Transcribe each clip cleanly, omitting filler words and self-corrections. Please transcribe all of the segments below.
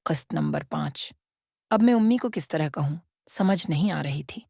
قسط نمبر 5۔ اب میں امی کو کس طرح کہوں، سمجھ نہیں آ رہی تھی۔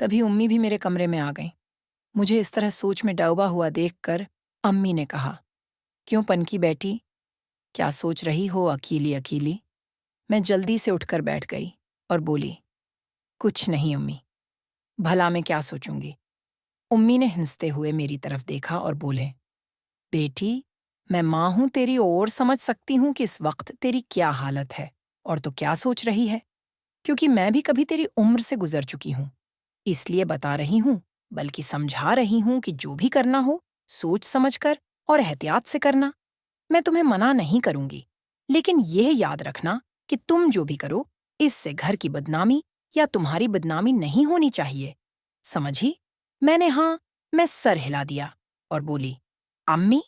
تبھی امی بھی میرے کمرے میں آ گئیں۔ مجھے اس طرح سوچ میں ڈوبا ہوا دیکھ کر امی نے کہا، کیوں پنکی بیٹی، کیا سوچ رہی ہو اکیلی اکیلی؟ میں جلدی سے اٹھ کر بیٹھ گئی اور بولی، کچھ نہیں امی، بھلا میں کیا سوچوں گی؟ امی نے ہنستے ہوئے میری طرف دیکھا اور بولے، بیٹی میں ماں ہوں تیری اور سمجھ سکتی ہوں کہ اس وقت تیری کیا حالت ہے اور تو کیا سوچ رہی ہے، کیونکہ میں بھی کبھی تیری عمر سے گزر چکی ہوں، اس لیے بتا رہی ہوں، بلکہ سمجھا رہی ہوں کہ جو بھی کرنا ہو سوچ سمجھ کر اور احتیاط سے کرنا۔ میں تمہیں منع نہیں کروں گی، لیکن یہ یاد رکھنا کہ تم جو بھی کرو اس سے گھر کی بدنامی یا تمہاری بدنامی نہیں ہونی چاہیے، سمجھی؟ میں سر ہلا دیا اور بولی، امی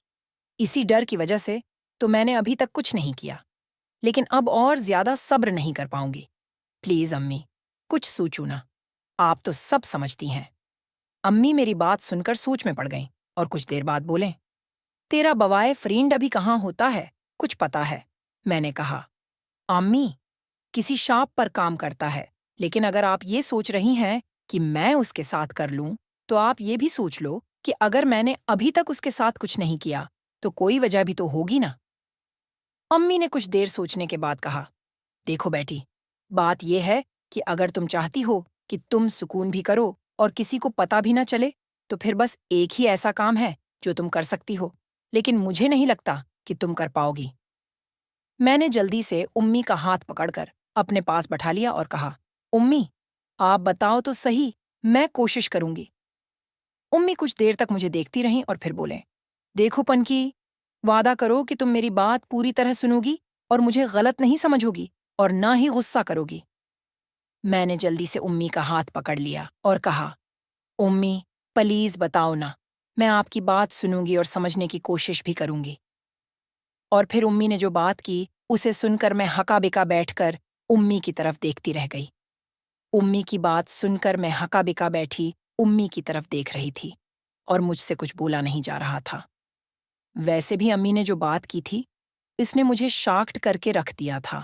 اسی ڈر کی وجہ سے تو میں نے ابھی تک کچھ نہیں کیا، لیکن اب اور زیادہ صبر نہیں کر پاؤں گی، پلیز امی کچھ سوچو نا، آپ تو سب سمجھتی ہیں۔ امی میری بات سن کر سوچ میں پڑ گئیں اور کچھ دیر بعد بولیں، تیرا بوائے فرینڈ ابھی کہاں ہوتا ہے، کچھ پتا ہے؟ میں نے کہا، امی کسی شاپ پر کام کرتا ہے، لیکن اگر آپ یہ سوچ رہی ہیں کہ میں اس کے ساتھ کر لوں تو آپ یہ بھی سوچ لو کہ اگر میں نے ابھی تک اس کے ساتھ کچھ نہیں کیا تو کوئی وجہ بھی تو ہوگی نا۔ امی نے کچھ دیر سوچنے کے بعد کہا، دیکھو بیٹی، بات یہ ہے کہ اگر تم چاہتی ہو کہ تم سکون بھی کرو اور کسی کو پتہ بھی نہ چلے تو پھر بس ایک ہی ایسا کام ہے جو تم کر سکتی ہو، لیکن مجھے نہیں لگتا کہ تم کر پاؤ گی۔ میں نے جلدی سے امی کا ہاتھ پکڑ کر اپنے پاس بٹھا لیا اور کہا، امی آپ بتاؤ تو صحیح، میں کوشش کروں گی۔ امی کچھ دیر تک مجھے دیکھتی رہیں اور پھر بولیں، دیکھو پنکی، وعدہ کرو کہ تم میری بات پوری طرح سنو گی اور مجھے غلط نہیں سمجھو گی اور نہ ہی غصہ کرو گی۔ میں نے جلدی سے امی کا ہاتھ پکڑ لیا اور کہا، امی پلیز بتاؤ نا، میں آپ کی بات سنوں گی اور سمجھنے کی کوشش بھی کروں گی۔ اور پھر امی نے جو بات کی اسے سن کر میں ہکا بکا بیٹھ کر امی کی طرف دیکھتی رہ گئی۔ امی کی بات سن کر میں ہکا بکا بیٹھی امی کی طرف دیکھ رہی تھی اور مجھ سے کچھ بولا نہیں جا رہا تھا۔ ویسے بھی امی نے جو بات کی تھی اس نے مجھے شاکڈ کر کے رکھ دیا تھا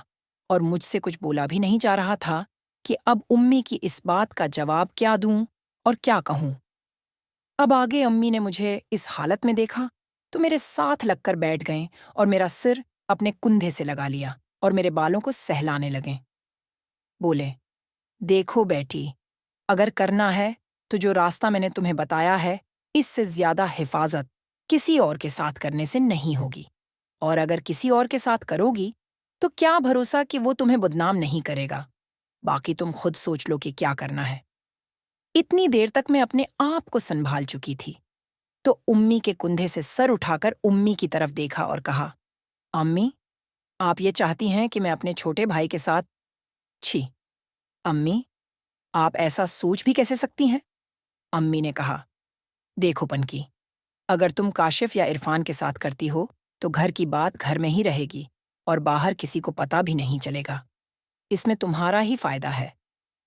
اور مجھ سے کچھ بولا بھی نہیں جا رہا تھا کہ اب امی کی اس بات کا جواب کیا دوں اور کیا کہوں۔ اب آگے امی نے مجھے اس حالت میں دیکھا تو میرے ساتھ لگ کر بیٹھ گئیں اور میرا سر اپنے کندھے سے لگا لیا اور میرے بالوں کو سہلانے لگیں۔ بولے، دیکھو بیٹی، اگر کرنا ہے تو جو راستہ میں نے تمہیں بتایا ہے اس سے زیادہ حفاظت کسی اور کے ساتھ کرنے سے نہیں ہوگی، اور اگر کسی اور کے ساتھ کرو گی تو کیا بھروسہ کہ وہ تمہیں بدنام نہیں کرے گا، باقی تم خود سوچ لو کہ کیا کرنا ہے۔ اتنی دیر تک میں اپنے آپ کو سنبھال چکی تھی تو امی کے کندھے سے سر اٹھا کر امی کی طرف دیکھا اور کہا، امی آپ یہ چاہتی ہیں کہ میں اپنے چھوٹے بھائی کے ساتھ؟ چھی امی، آپ ایسا سوچ بھی کیسے سکتی ہیں؟ امی نے کہا، دیکھو پنکی، اگر تم کاشف یا عرفان کے ساتھ کرتی ہو تو گھر کی بات گھر میں ہی رہے گی اور باہر کسی کو پتہ بھی نہیں چلے گا۔ اس میں تمہارا ہی فائدہ ہے،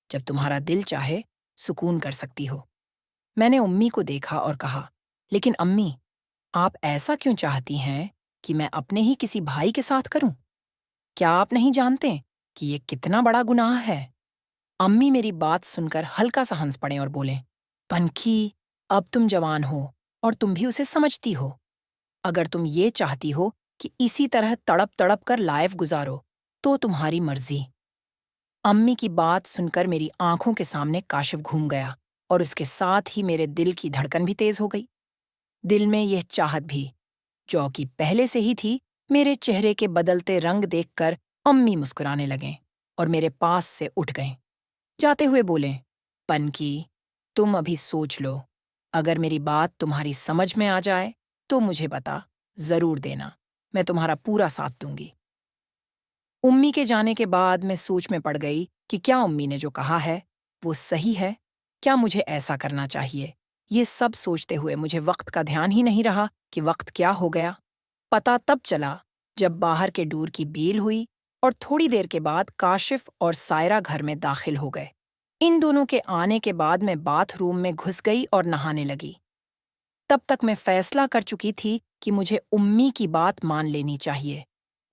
جب تمہارا دل چاہے سکون کر سکتی ہو۔ میں نے امی کو دیکھا اور کہا، لیکن امی آپ ایسا کیوں چاہتی ہیں کہ میں اپنے ہی کسی بھائی کے ساتھ کروں؟ کیا آپ نہیں جانتے کہ یہ کتنا بڑا گناہ ہے؟ امی میری بات سن کر ہلکا سا ہنس پڑیں اور بولیں، پنکھی اب تم جوان ہو اور تم بھی اسے سمجھتی ہو، اگر تم یہ چاہتی ہو کہ اسی طرح تڑپ تڑپ کر لائف گزارو تو تمہاری مرضی۔ امی کی بات سن کر میری آنکھوں کے سامنے کاشف گھوم گیا اور اس کے ساتھ ہی میرے دل کی دھڑکن بھی تیز ہو گئی۔ دل میں یہ چاہت بھی، جو کہ پہلے سے ہی تھی، میرے چہرے کے بدلتے رنگ دیکھ کر امی مسکرانے لگیں اور میرے پاس سے اٹھ گئیں۔ جاتے ہوئے بولیں، پنکی تم ابھی سوچ لو، اگر میری بات تمہاری سمجھ میں آ جائے تو مجھے بتا ضرور دینا، میں تمہارا پورا ساتھ دوں گی۔ امی کے جانے کے بعد میں سوچ میں پڑ گئی کہ کیا امی نے جو کہا ہے وہ صحیح ہے، کیا مجھے ایسا کرنا چاہیے؟ یہ سب سوچتے ہوئے مجھے وقت کا دھیان ہی نہیں رہا کہ وقت کیا ہو گیا۔ پتہ تب چلا جب باہر کے ڈور کی بیل ہوئی اور تھوڑی دیر کے بعد کاشف اور سائرہ گھر میں داخل ہو گئے۔ ان دونوں کے آنے کے بعد میں باتھ روم میں گھس گئی اور نہانے لگی۔ تب تک میں فیصلہ کر چکی تھی کہ مجھے امی کی بات مان لینی چاہیے۔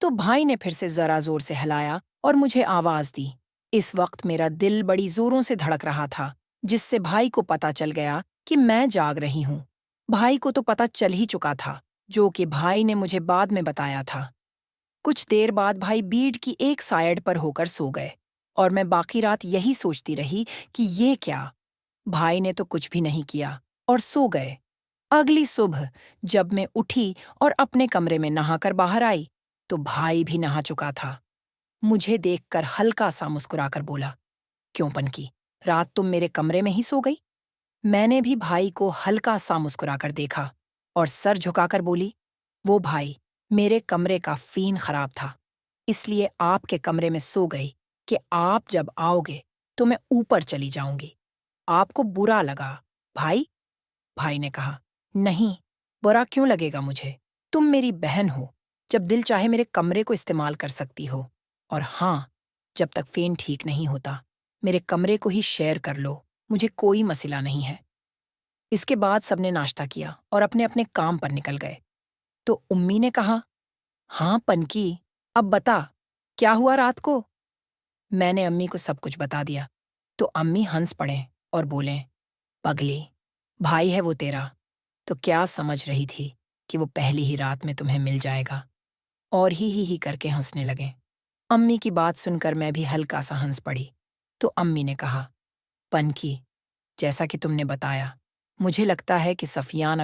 تو بھائی نے پھر سے ذرا زور سے ہلایا اور مجھے آواز دی۔ اس وقت میرا دل بڑی زوروں سے دھڑک رہا تھا، جس سے بھائی کو پتہ چل گیا کہ میں جاگ رہی ہوں۔ بھائی کو تو پتہ چل ہی چکا تھا، جو کہ بھائی نے مجھے بعد میں بتایا تھا۔ کچھ دیر بعد بھائی بیڈ کی ایک سائیڈ پر ہو کر سو گئے اور میں باقی رات یہی سوچتی رہی کہ یہ کیا؟ بھائی نے تو کچھ بھی نہیں کیا اور سو گئے۔ اگلی صبح جب میں اٹھی اور اپنے کمرے میں نہا کر باہر آئی تو بھائی بھی نہا چکا تھا۔ مجھے دیکھ کر ہلکا سا مسکرا کر بولا، کیوں پنکی، رات تم میرے کمرے میں ہی سو گئی؟ میں نے بھی بھائی کو ہلکا سا مسکرا کر دیکھا اور سر جھکا کر بولی، وہ بھائی، میرے کمرے کا فین خراب تھا، اس لیے آپ کے کمرے میں سو گئی کہ آپ جب آؤ گے تو میں اوپر چلی جاؤں گی۔ آپ کو برا لگا بھائی؟ بھائی نے کہا، نہیں، برا کیوں لگے گا مجھے؟ تم میری بہن ہو، جب دل چاہے میرے کمرے کو استعمال کر سکتی ہو، اور ہاں، جب تک فین ٹھیک نہیں ہوتا میرے کمرے کو ہی شیئر کر لو، مجھے کوئی مسئلہ نہیں ہے۔ اس کے بعد سب نے ناشتہ کیا اور اپنے اپنے کام پر نکل گئے تو امی نے کہا، ہاں پنکی، اب بتا کیا ہوا رات کو؟ میں نے امی کو سب کچھ بتا دیا تو امی ہنس پڑیں اور بولیں، پگلی، بھائی ہے وہ تیرا، تو کیا سمجھ رہی تھی کہ وہ پہلی ہی رات میں تمہیں مل جائے گا؟ اور ہی کر کے ہنسنے لگیں۔ امی کی بات سن کر میں بھی ہلکا سا ہنس پڑی تو امی نے کہا، پنکی، جیسا کہ تم نے بتایا، مجھے لگتا ہے کہ سفیان